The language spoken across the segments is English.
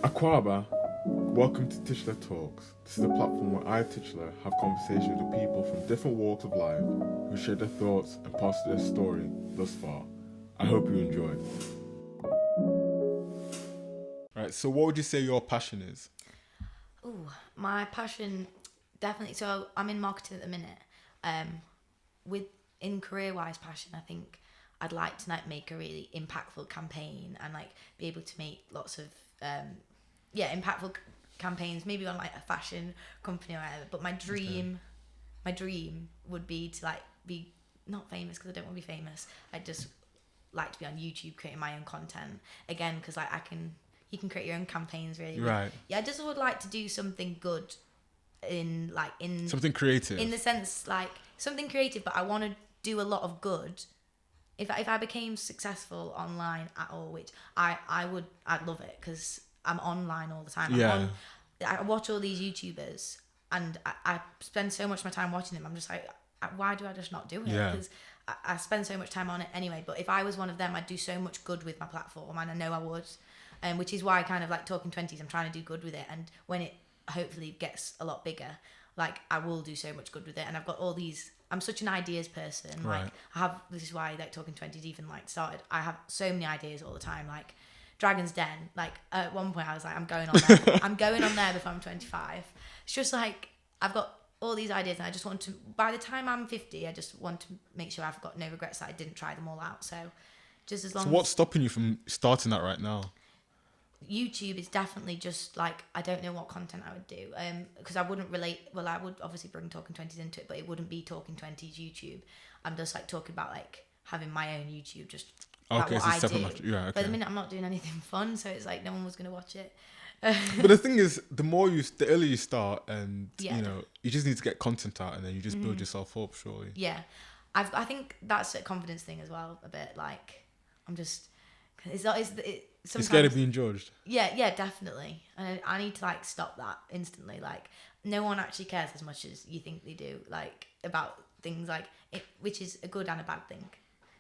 Akwaba, welcome to Tikyiile Talks. This is a platform where I, Tikyiile, have conversations with people from different walks of life who share their thoughts and pass their story thus far. I hope you enjoy. Right, so what would you say your passion is? Oh, my passion, definitely. So I'm in marketing at the minute. In career-wise passion, I think I'd like to make a really impactful campaign and be able to make lots of impactful campaigns, maybe on a fashion company or whatever. But my dream would be to be not famous, because I don't want to be famous. I'd just like to be on YouTube creating my own content again, because you can create your own campaigns really. Right. Yeah, I just would like to do something good in something creative. In the sense something creative, but I want to do a lot of good. If I became successful online at all, which I'd love it, because I'm online all the time. Yeah. I watch all these YouTubers and I spend so much of my time watching them. I'm just like, why do I just not do it? Yeah. Because I spend so much time on it anyway. But if I was one of them, I'd do so much good with my platform, and I know I would. Which is why I kind of Talking Twenties. I'm trying to do good with it, and when it hopefully gets a lot bigger, I will do so much good with it. And I've got all these. I'm such an ideas person. Right. This is why Talking Twenties even started. I have so many ideas all the time. Dragon's Den. At one point I was I'm going on there. I'm going on there before I'm 25. It's just I've got all these ideas, and I just want to. By the time I'm 50, I just want to make sure I've got no regrets that I didn't try them all out. So, just as long. So what's stopping you from starting that right now? YouTube is definitely just I don't know what content I would do, because I wouldn't relate. Well, I would obviously bring Talking Twenties into it, but it wouldn't be Talking Twenties YouTube. I'm just talking about having my own YouTube, just okay, what so I do. Yeah, okay. But at the minute I'm not doing anything fun, so it's no one was gonna watch it. But the thing is, the earlier you start, and Yeah. you just need to get content out, and then you just build yourself up, surely. Yeah, I think that's a confidence thing as well. A bit I'm just. Sometimes, You're scared of being judged. Yeah, definitely. And I need to stop that instantly. No one actually cares as much as you think they do. About things which is a good and a bad thing.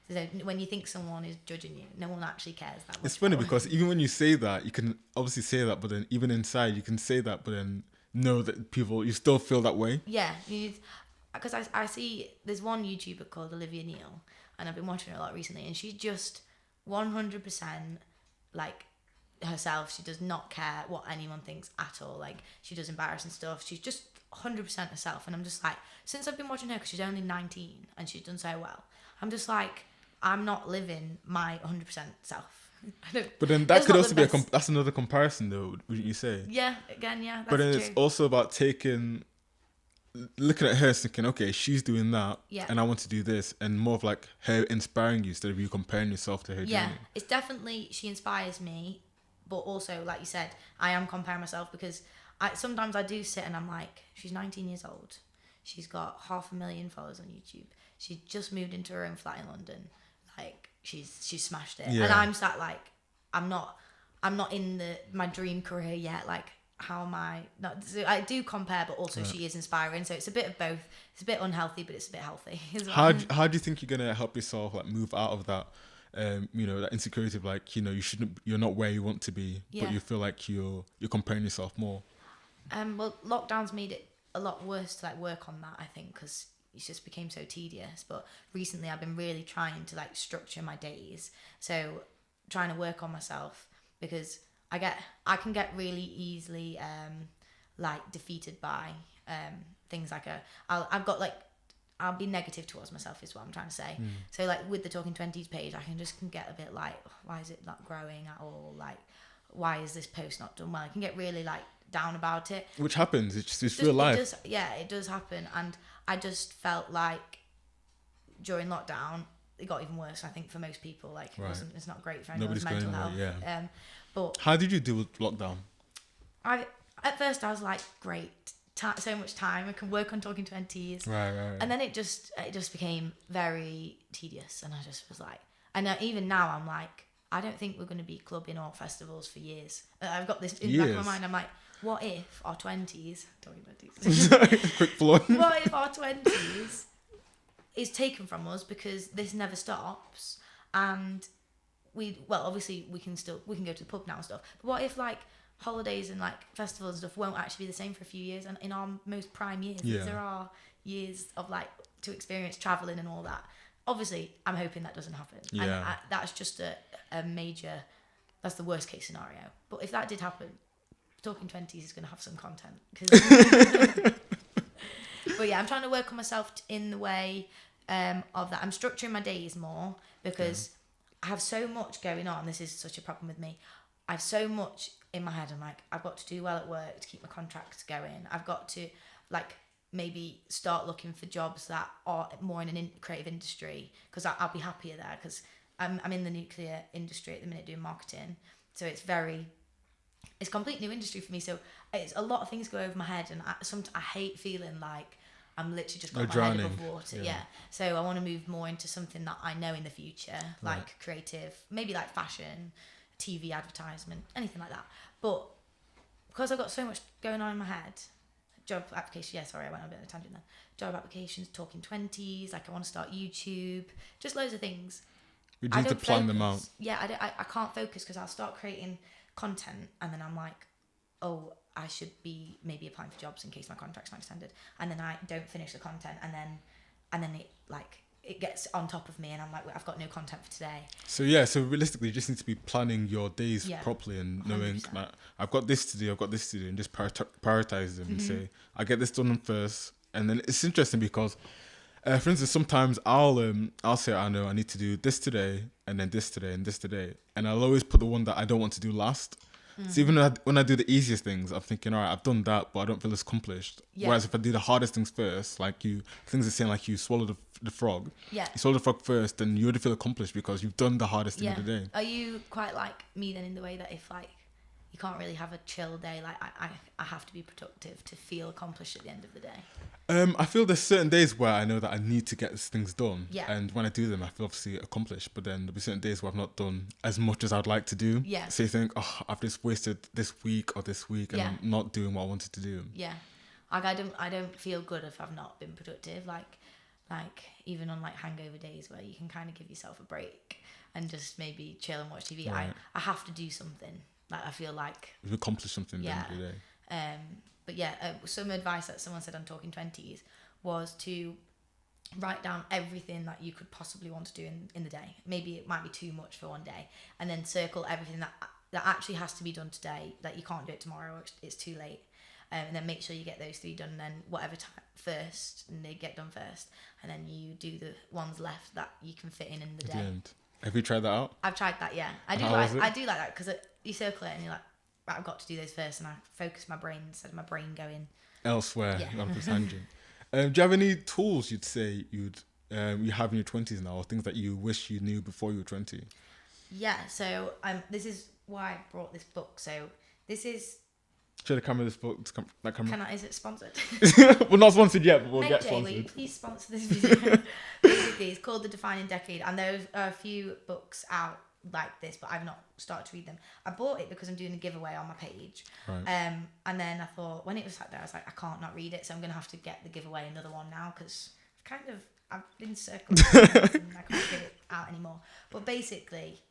So when you think someone is judging you, no one actually cares that much. It's funny because even when you say that, you can obviously say that, but then even inside you can say that, but then know that you still feel that way. Yeah, because I see there's one YouTuber called Olivia Neal, and I've been watching her a lot recently, and she's just 100% herself. She does not care what anyone thinks at all. She does embarrassing stuff. She's just 100% herself, and I'm just since I've been watching her, because she's only 19 and she's done so well, I'm just I'm not living my 100% self. But then that could also be that's another comparison, though, wouldn't you say? Yeah, again, yeah. That's but then true. It's also about looking at her, thinking, okay, she's doing that, and I want to do this, and more of her inspiring you instead of you comparing yourself to her. Yeah, it's definitely, she inspires me, but also, like you said, I am comparing myself, because sometimes I do sit and I'm she's 19 years old, she's got 500,000 followers on YouTube, she's just moved into her own flat in London, she's smashed it, and I'm sat I'm not in my dream career yet, how am I not? So I do compare, but also she is inspiring. So it's a bit of both. It's a bit unhealthy, but it's a bit healthy as well. How do you think you're gonna help yourself move out of that? That insecurity of you're not where you want to be, but you feel you're comparing yourself more. Well, lockdown's made it a lot worse to work on that, I think, because it just became so tedious. But recently, I've been really trying to structure my days. So trying to work on myself, because I can get really easily defeated by things I'll be negative towards myself, is what I'm trying to say. So with the Talking Twenties page, I can get a bit why is it not growing at all? Why is this post not done well? I can get really down about it. Which happens. It's real life. It does happen, and I just felt during lockdown it got even worse. I think for most people, it's not great for anyone's mental health. Yeah. But how did you deal with lockdown? At first I was great, so much time, I can work on Talking Twenties. Right. And then it just became very tedious, and I just was and even now I'm I don't think we're going to be clubbing or festivals for years. I've got this in the back of my mind. I'm what if our 20s, Talking 20s, quick plug. What if our 20s is taken from us because this never stops, and obviously we can go to the pub now and stuff. But what if like holidays and like festivals and stuff won't actually be the same for a few years? And in our most prime years, there are years of like to experience traveling and all that. Obviously, I'm hoping that doesn't happen. Yeah. And that's just a major. That's the worst case scenario. But if that did happen, Talking 20s is going to have some content. But yeah, I'm trying to work on myself in the way of that. I'm structuring my days more because I have so much going on. This is such a problem with me. I have so much in my head. I'm like, I've got to do well at work to keep my contracts going. I've got to like maybe start looking for jobs that are more in an creative industry because I'll be happier there because I'm in the nuclear industry at the minute doing marketing. So it's a complete new industry for me. So it's a lot of things go over my head and I hate feeling like I'm literally just got my head above water. Yeah. So I want to move more into something that I know in the future, like creative, maybe like fashion, TV advertisement, anything like that. But because I've got so much going on in my head, job application, I went on a bit of a tangent then. Job applications, Talking 20s, like I want to start YouTube, just loads of things. We just need to plan them out. Yeah, I can't focus because I'll start creating content and then I'm like, oh, I should be maybe applying for jobs in case my contract's not extended, and then I don't finish the content, and then it gets on top of me, and I'm like, I've got no content for today. So realistically, you just need to be planning your days properly and knowing that I've got this to do, and just prioritize them and say, I get this done first. And then it's interesting because, for instance, sometimes I'll say, I know I need to do this today, and then this today, and this today, and I'll always put the one that I don't want to do last. So even when I do the easiest things, I'm thinking, all right, I've done that, but I don't feel as accomplished. Yeah. Whereas if I do the hardest things first, like things are saying like you swallow the frog. Yeah. You swallow the frog first, then you already feel accomplished because you've done the hardest thing of the day. Are you quite like me then in the way that if like you can't really have a chill day, like I have to be productive to feel accomplished at the end of the day? I feel there's certain days where I know that I need to get things done. Yeah. And when I do them, I feel obviously accomplished. But then there'll be certain days where I've not done as much as I'd like to do. Yeah. So you think, I've just wasted this week and I'm not doing what I wanted to do. Yeah. Like I don't feel good if I've not been productive. Like even on like hangover days where you can kind of give yourself a break and just maybe chill and watch TV. Right. I have to do something. Like I feel like you've accomplished something at the end of the day. But yeah, some advice that someone said on Talking 20s was to write down everything that you could possibly want to do in the day. Maybe it might be too much for one day, and then circle everything that actually has to be done today, that you can't do it tomorrow or it's too late. And then make sure you get those 3 done, and then whatever time first, and they get done first, and then you do the ones left that you can fit in the day. Have you tried that out? I've tried that, yeah. I do like that because you circle it and you're like, right, I've got to do those first, and I focus my brain instead of my brain going elsewhere. Yeah. On this tangent. Do you have any tools you'd say you have in your 20s now, or things that you wish you knew before you were 20? Yeah. So this is why I brought this book. So this is. Should I come with this book? That camera? Is it sponsored? We're not sponsored yet, but we'll get sponsored. Will you please sponsor this video? Basically, it's called The Defining Decade, and there are a few books out like this, but I've not started to read them. I bought it because I'm doing a giveaway on my page. Right. And then I thought, when it was sat there, I was like, I can't not read it, so I'm going to have to get the giveaway another one now, because I've been circling and I can't get it out anymore. But basically,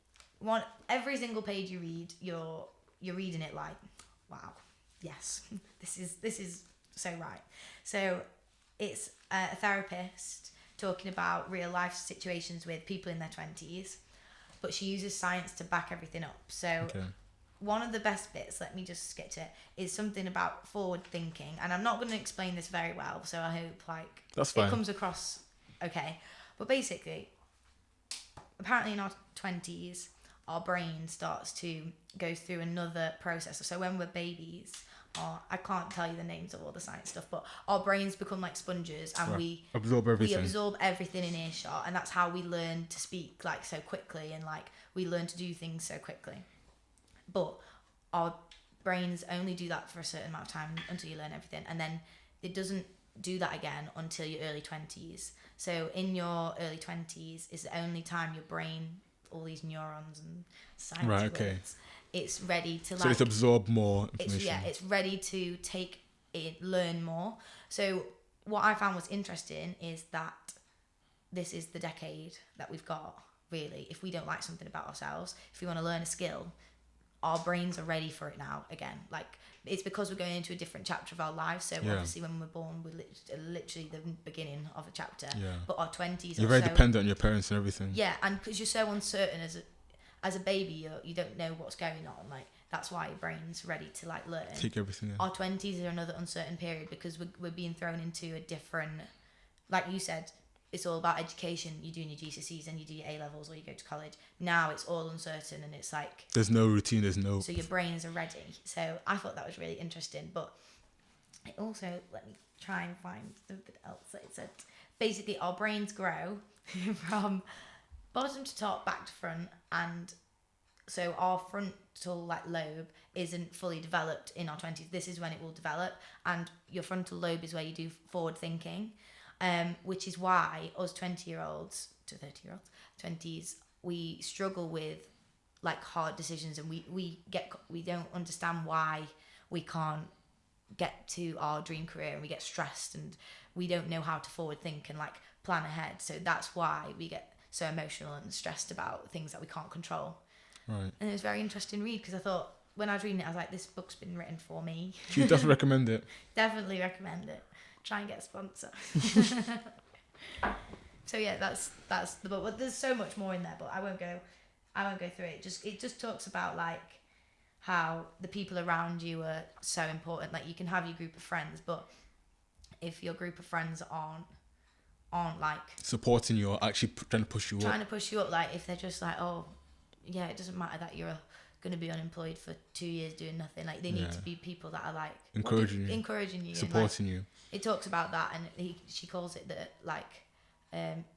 every single page you read, you're reading it like, wow, yes, this is so right. So it's a therapist talking about real life situations with people in their 20s, but she uses science to back everything up. So one of the best bits, let me just get to it, is something about forward thinking. And I'm not going to explain this very well, so I hope that's fine. It comes across okay. But basically, apparently in our 20s, our brain starts to go through another process. So when we're babies, I can't tell you the names of all the science stuff, but our brains become like sponges, and we absorb everything in earshot, and that's how we learn to speak like so quickly, and like we learn to do things so quickly. But our brains only do that for a certain amount of time until you learn everything, and then it doesn't do that again until your early 20s. So in your early 20s is the only time your brain, all these neurons and science words, it's ready to so it's absorb more information. It's ready to take it, learn more. So what I found was interesting is that this is the decade that we've got really. If we don't like something about ourselves, if we want to learn a skill, our brains are ready for it now again. Like, it's because we're going into a different chapter of our lives. So obviously when we're born, we're literally the beginning of a chapter. But our 20s you're very dependent on your parents and everything. Yeah, and because you're so uncertain as a baby, you don't know what's going on. Like, that's why your brain's ready to like learn. Take everything in. Our 20s are another uncertain period because we're being thrown into a different, like you said, it's all about education. You're doing your GCSEs and you do your A-levels or you go to college. Now it's all uncertain and it's like... There's no routine, there's no... So your brains are ready. So I thought that was really interesting. But it also, let me try and find something else that it said. Basically, our brains grow from bottom to top, back to front. And so our frontal like lobe isn't fully developed in our 20s. This is when it will develop. And your frontal lobe is where you do forward thinking. Which is why us 20-year-olds to 30-year-olds, 20s, we struggle with like hard decisions, and we don't understand why we can't get to our dream career, and we get stressed and we don't know how to forward think and like plan ahead. So that's why we get so emotional and stressed about things that we can't control. Right. And it was a very interesting read because I thought when I was reading it, I was like, this book's been written for me. Do you definitely recommend it? Definitely recommend it. Try and get a sponsor. So yeah, that's the book. But there's so much more in there, but I won't go through it. It just talks about like how the people around you are so important. Like, you can have your group of friends, but if your group of friends aren't like supporting you or actually trying to push you up, like if they're just like, oh yeah, it doesn't matter that you're going to be unemployed for 2 years doing nothing. Like, they need to be people that are like encouraging you, supporting and, like, you. It talks about that, and she calls it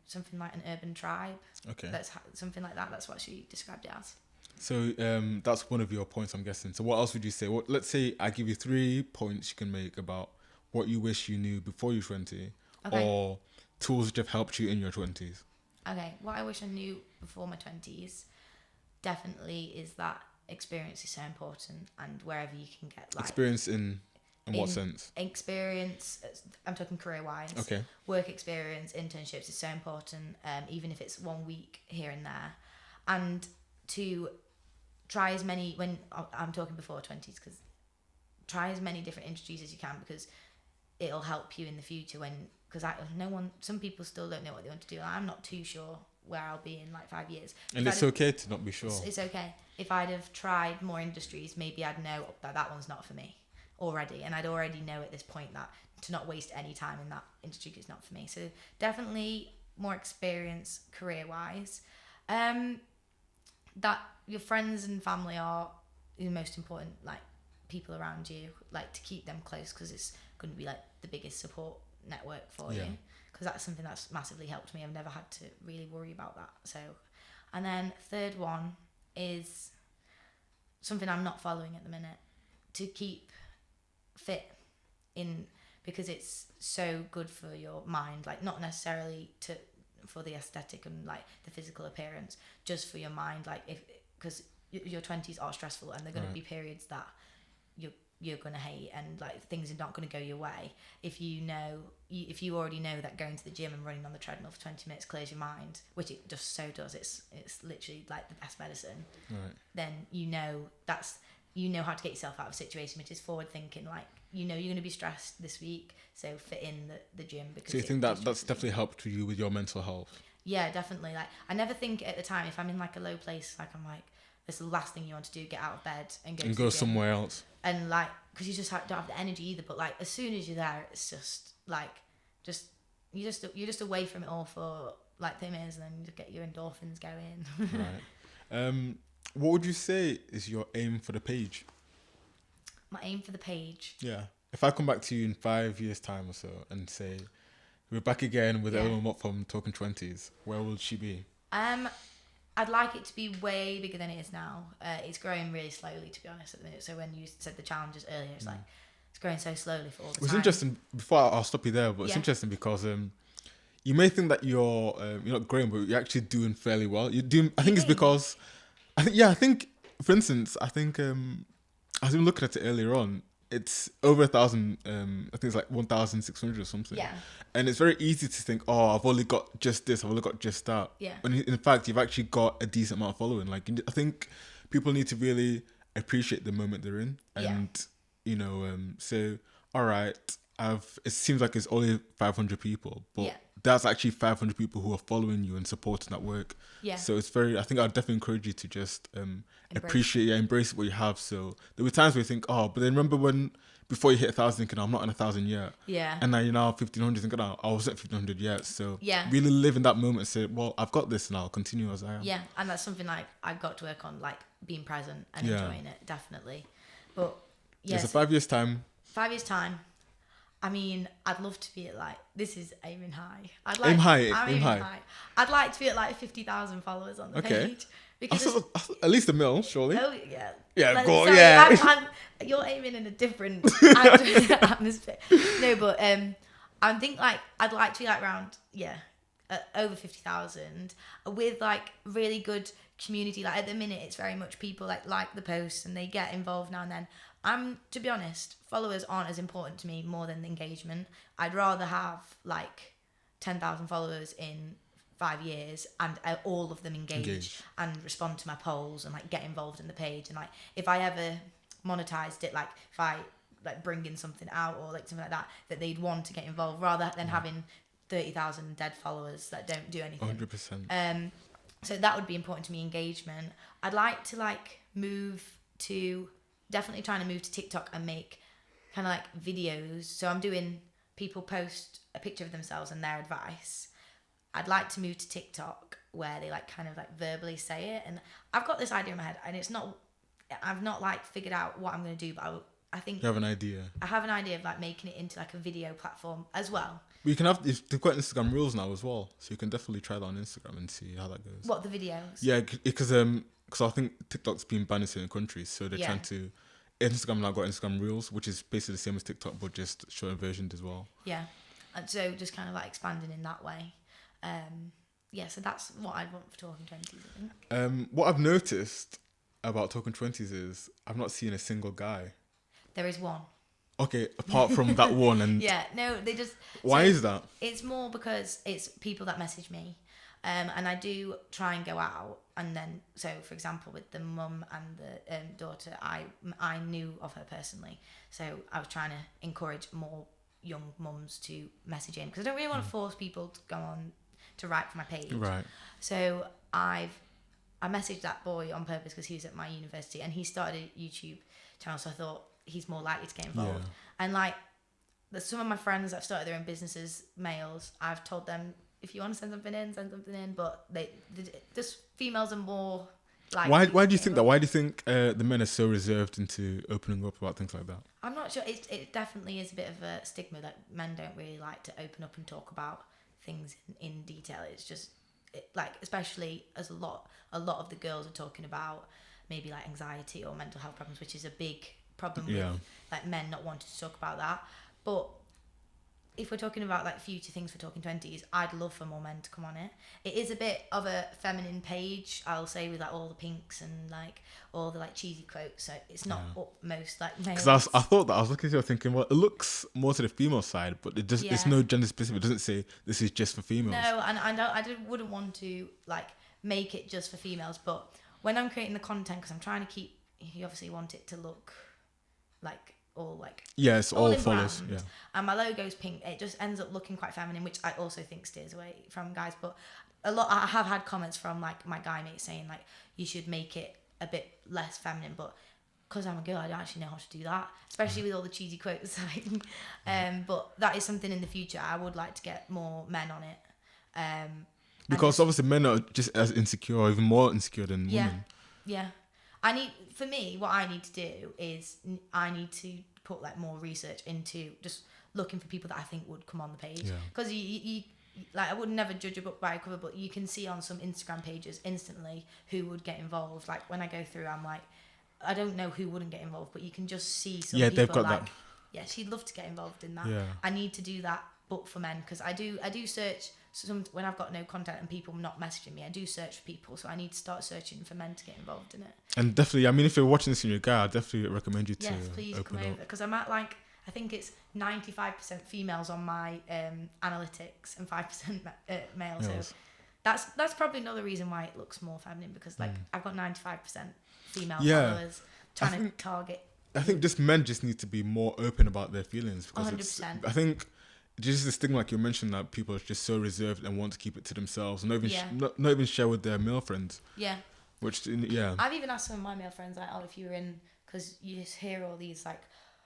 something like an urban tribe. Okay. That's something like that. That's what she described it as. So that's one of your points, I'm guessing. So what else would you say? Well, let's say I give you 3 points you can make about what you wish you knew before you're 20, or tools that have helped you in your 20s. Okay. What I wish I knew before my 20s definitely is that experience is so important, and wherever you can get like experience in what sense? Experience, I'm talking career-wise. Okay. Work experience, internships is so important, even if it's 1 week here and there. And to try as many, when I'm talking before 20s, because try as many different industries as you can, because it'll help you in the future because some people still don't know what they want to do. I'm not too sure where I'll be in like 5 years. And it's okay to not be sure. It's okay. If I'd have tried more industries, maybe I'd know that one's not for me already, and I'd already know at this point that to not waste any time in that industry is not for me. So definitely more experience career-wise. That your friends and family are the most important, like, people around you, like, to keep them close, because it's going to be like the biggest support network for you, because that's something that's massively helped me. I've never had to really worry about that. So, and then third one is something I'm not following at the minute, to keep fit in, because it's so good for your mind, like not necessarily for the aesthetic and like the physical appearance, just for your mind, like because your 20s are stressful, and they're going to be periods that you're going to hate, and like things are not going to go your way. If you already know that going to the gym and running on the treadmill for 20 minutes clears your mind, which it just so does, it's literally like the best medicine, then you know how to get yourself out of a situation, which is forward thinking. Like, you're going to be stressed this week, so fit in the gym. Because so you think that's definitely helped you with your mental health? Yeah, definitely. Like, I never think at the time, if I'm in like a low place, like I'm like, it's the last thing you want to do, get out of bed and go somewhere else. And like, because you just don't have the energy either. But like, as soon as you're there, it's just like, you're just away from it all for like 10 minutes, and then you just get your endorphins going. Right. What would you say is your aim for the page? My aim for the page? Yeah. If I come back to you in 5 years' time or so and say, we're back again with Elle Wilmot from Talking 20s, where will she be? I'd like it to be way bigger than it is now. It's growing really slowly, to be honest, at the minute. So when you said the challenges earlier, it's like, it's growing so slowly for all the time. It's interesting, before I'll stop you there, but it's interesting because you may think that you're not growing, but you're actually doing fairly well. You're doing, I think it's because... I think, for instance, I was even looking at it earlier on. it's over 1,000. I think it's like 1,600 or something. Yeah. And it's very easy to think, oh, I've only got just this, I've only got just that. Yeah. When in fact, you've actually got a decent amount of following. Like, I think people need to really appreciate the moment they're in, and you know, say, all right, it seems like it's only 500 people, but that's actually 500 people who are following you and supporting that work. Yeah. So it's very, I think I'd definitely encourage you to just embrace what you have. So there were times where you think, oh, but then remember when before you hit 1,000, thinking, oh, I'm not in 1,000 yet. Yeah. And now you're now 1,500, thinking, oh, I wasn't 1,500 yet. So really live in that moment and say, well, I've got this and I'll continue as I am. Yeah, and that's something like I've got to work on, like being present and enjoying it, definitely. But So 5 years time. 5 years time. I mean, I'd love to be at like, this is aiming high. Aim high. I'd like to be at like 50,000 followers on the page. Because at least a mil, surely. Oh yeah. Yeah, go on, yeah. You're aiming in a different atmosphere. No, but I think like I'd like to be like around over 50,000 with like really good community. Like at the minute, it's very much people like the posts and they get involved now and then. To be honest, followers aren't as important to me more than the engagement. I'd rather have like 10,000 followers in 5 years and all of them engage and respond to my polls and like get involved in the page. And like if I ever monetized it, like if I like bring in something out or like something like that they'd want to get involved rather than having 30,000 dead followers that don't do anything. 100%. So that would be important to me, engagement. I'd like to definitely trying to move to TikTok and make kind of like videos. So I'm doing people post a picture of themselves and their advice. I'd like to move to TikTok where they like kind of like verbally say it. And I've got this idea in my head and I've not like figured out what I'm going to do, but I think you have an idea. I have an idea of like making it into like a video platform as well. But you can they've got Instagram Reels now as well, so you can definitely try that on Instagram and see how that goes. What, the videos? Yeah, because I think TikTok's been banned in certain countries, so they're trying to. Instagram now got Instagram Reels, which is basically the same as TikTok, but just shorter versions as well. Yeah, and so just kind of like expanding in that way. So that's what I'd want for Talking 20s, I think. What I've noticed about Talking 20s is I've not seen a single guy. There is one. Okay, apart from that one and they just. Why is that? It's more because it's people that message me, and I do try and go out, and then so for example with the mum and the daughter, I knew of her personally, so I was trying to encourage more young mums to message in because I don't really want to force people to go on to write for my page. Right. So I messaged that boy on purpose because he was at my university and he started a YouTube channel, so I thought he's more likely to get involved. And like some of my friends that have started their own businesses, males, I've told them if you want to send something in, but they just females are more like. Why do you think that? Why do you think the men are so reserved into opening up about things like that? I'm not sure. It definitely is a bit of a stigma that men don't really like to open up and talk about things in detail. It's just like, especially as a lot of the girls are talking about maybe like anxiety or mental health problems, which is a big problem with like men not wanting to talk about that. But if we're talking about like future things for Talking 20s, I'd love for more men to come on it. It is a bit of a feminine page, I'll say, with like all the pinks and like all the like cheesy quotes. So it's not most like males. Because I thought that I was looking at it thinking, well, it looks more to the female side, but it does. It's no gender specific. It doesn't say this is just for females. No, and I wouldn't want to like make it just for females. But when I'm creating the content, because I'm trying to keep, you obviously want it to look like all like it's all follows. And my logo's pink. It just ends up looking quite feminine, which I also think steers away from guys. But I have had comments from like my guy mates saying like you should make it a bit less feminine, but because I'm a girl, I don't actually know how to do that, especially with all the cheesy quotes. But that is something in the future. I would like to get more men on it. Because obviously men are just as insecure, or even more insecure than women. Yeah. For me, what I need to do is I need to put like more research into just looking for people that I think would come on the page. Because you like, I would never judge a book by a cover, but you can see on some Instagram pages instantly who would get involved. Like when I go through, I'm like, I don't know who wouldn't get involved, but you can just see some people they've got like, that. Yeah, she'd love to get involved in that. Yeah. I need to do that, but for men, because I do search when I've got no content and people not messaging me, I do search for people. So I need to start searching for men to get involved in it. And definitely, I mean, if you're watching this and you're a guy, I definitely recommend you to please open come up. over, because I'm at like, I think it's 95% females on my analytics and 5% male. So that's probably another reason why it looks more feminine, because like I've got 95% female followers trying to target. I think just men just need to be more open about their feelings, because 100%. I think just the stigma, like you mentioned, that people are just so reserved and want to keep it to themselves, not even share with their male friends. Yeah. Which I've even asked some of my male friends, like, oh, if you were in, because you just hear all these like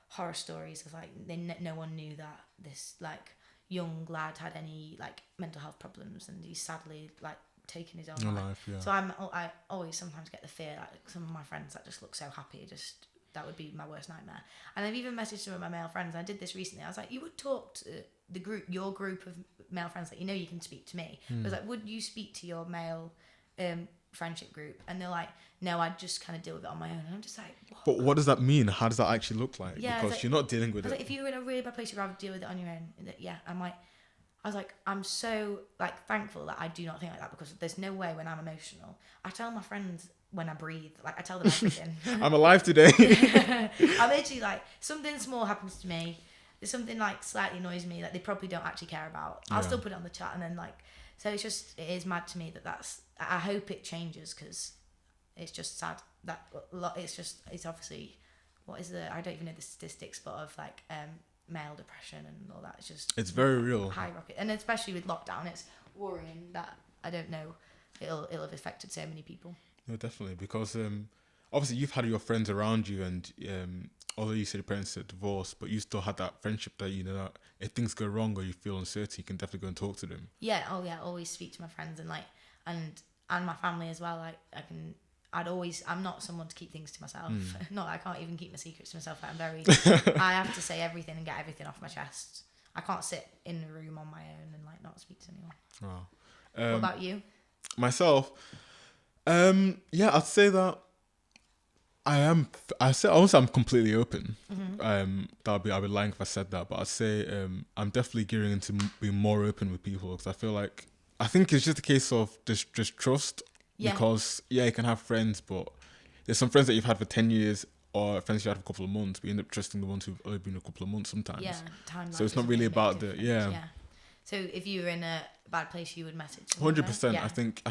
horror stories of like no one knew that this like young lad had any like mental health problems, and he's sadly like taken his own life. So I always sometimes get the fear, like some of my friends that just look so happy, just that would be my worst nightmare. And I've even messaged some of my male friends. I did this recently. I was like, you would talk to your group of male friends that you can speak to me. I was like, would you speak to your male friendship group? And they're like, no, I'd just kind of deal with it on my own. And I'm just like, what? But what does that mean? How does that actually look like? Yeah, because like, you're not dealing with it. Like, if you were in a really bad place, you'd rather deal with it on your own. Yeah, I was like, I'm so like thankful that I do not think like that, because there's no way when I'm emotional. I tell my friends when I breathe, like I tell them everything. I'm alive today. I'm literally like, something small happens to me, there's something like slightly annoys me, like they probably don't actually care about. I'll still put it on the chat, and then like, so it is mad to me that's. I hope it changes, because it's just sad that it's obviously, I don't even know the statistics, but of like male depression and all that. It's very real. High rocket, and especially with lockdown, it's worrying that I don't know it'll have affected so many people. No, definitely, because obviously you've had your friends around you, and although you said your parents are divorced, but you still had that friendship that that if things go wrong or you feel uncertain, you can definitely go and talk to them. Yeah, always speak to my friends, and like and my family as well. Like I'm not someone to keep things to myself. Not I can't even keep my secrets to myself. I have to say everything and get everything off my chest. I can't sit in a room on my own and like not speak to anyone. Wow. What about you? Myself, I'd say that I'm completely open. I'd be lying if I said that, but I'd say I'm definitely gearing into being more open with people, because I think it's just a case of just trust. Because you can have friends, but there's some friends that you've had for 10 years or friends you had for a couple of months, but you end up trusting the ones who've only been a couple of months sometimes. Yeah, time. So it's not really about So if you were in a bad place, you would message. 100%. Yeah. I think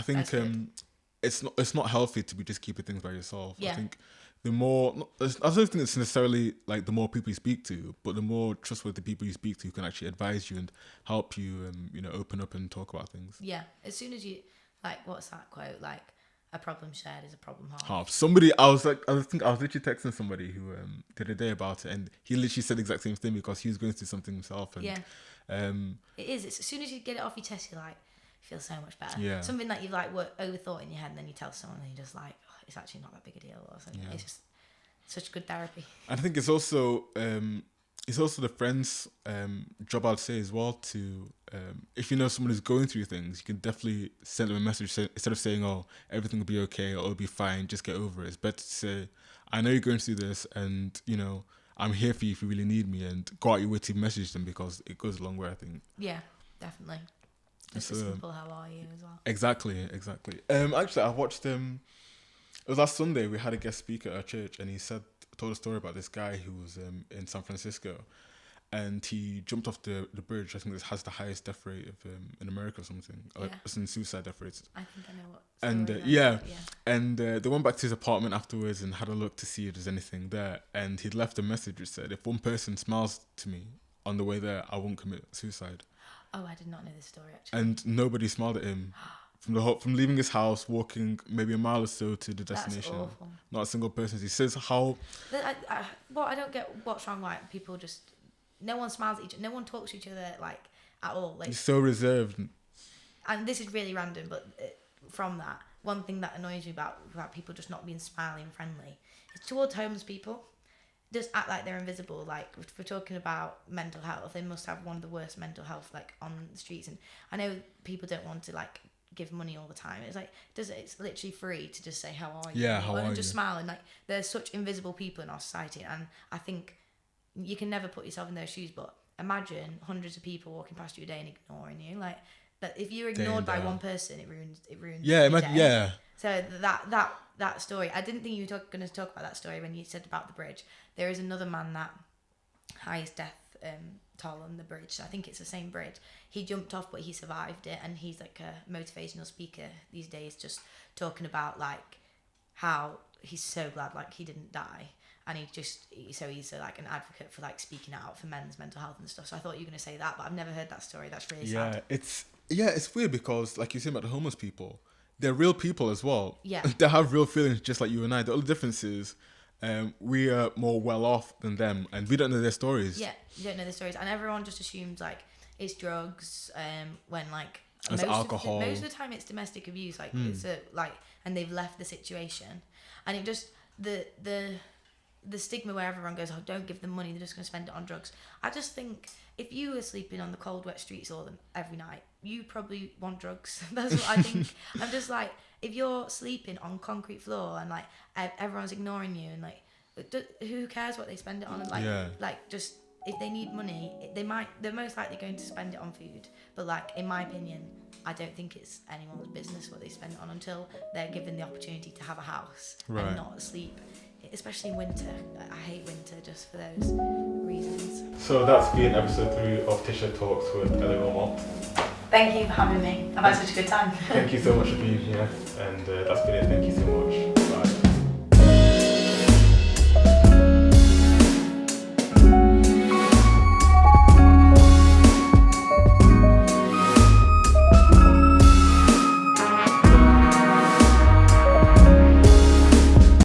it's not healthy to be just keeping things by yourself. Yeah. I think I don't think it's necessarily like the more people you speak to, but the more trustworthy people you speak to who can actually advise you and help you, open up and talk about things. Yeah. As soon as you, like, what's that quote? Like, a problem shared is a problem halved. I was literally texting somebody who the other day about it, and he literally said the exact same thing, because he was going through something himself. And, it is. It's as soon as you get it off your chest, you're like, you feel so much better. Yeah. Something that you've like overthought in your head, and then you tell someone, and you're just like, oh, it's actually not that big a deal, or something. Yeah. It's just such good therapy. I think it's also the friend's job, I'd say, as well, to if you know someone who's going through things, you can definitely send them a message instead of saying, oh, everything will be okay or it'll be fine, just get over it. It's better to say, I know you're going through this, and I'm here for you if you really need me, and go out your way to message them, because it goes a long way, I think. Yeah, definitely. Just a simple how are you as well. Exactly. Actually, I watched it was last Sunday. We had a guest speaker at our church, and he told a story about this guy who was in San Francisco, and he jumped off the bridge. I think this has the highest death rate of in America or something. Yeah. It's in suicide death rates. I think I know what. And they went back to his apartment afterwards and had a look to see if there's anything there. And he'd left a message which said, if one person smiles to me on the way there, I won't commit suicide. Oh, I did not know this story actually. And nobody smiled at him. From leaving his house, walking maybe a mile or so to the destination. That's awful. Not a single person. He says how... I don't get what's wrong, like, people just... No one smiles at each other. No one talks to each other, like, at all. Like, he's so reserved. And this is really random, but from that, one thing that annoys me about people just not being smiley and friendly is towards homeless people. Just act like they're invisible. Like, if we're talking about mental health, they must have one of the worst mental health, like, on the streets. And I know people don't want to, like, give money all the time. It's like, it's literally free to just say, how are you? Yeah, how are you? And just smile. And like, there's such invisible people in our society, and I think you can never put yourself in their shoes, but imagine hundreds of people walking past you a day and ignoring you. Like, But if you're ignored by one person, it ruins Yeah, your day. yeah. So that story, I didn't think you were going to talk about that story when you said about the bridge. There is another man that highest death toll on the bridge. I think it's the same bridge. He jumped off, but he survived it, and he's like a motivational speaker these days, just talking about like how he's so glad like he didn't die, and he's like an advocate for like speaking out for men's mental health and stuff. So I thought you were going to say that, but I've never heard that story. That's really sad. It's weird because like you said about the homeless people, they're real people as well. Yeah. They have real feelings just like you and I. The only difference is we are more well off than them, and we don't know their stories. Yeah, you don't know their stories, and everyone just assumes like it's drugs. When like it's alcohol. Most of the time, it's domestic abuse. Like it's and they've left the situation, and it just the stigma where everyone goes, oh, don't give them money, they're just going to spend it on drugs. I just think if you were sleeping on the cold, wet streets every night, you probably want drugs. That's what I think. I'm just like, if you're sleeping on concrete floor and like everyone's ignoring you and like, who cares what they spend it on? And like just if they need money, they're most likely going to spend it on food. But like in my opinion, I don't think it's anyone's business what they spend it on until they're given the opportunity to have a house and not sleep. Especially in winter. I hate winter just for those reasons. So that's been episode 3 of Tikyiile Talks with Elle Wilmot. Thank you for having me. I've had such a good time. Thank you so much for being here, and that's been it. Thank you so much. Bye.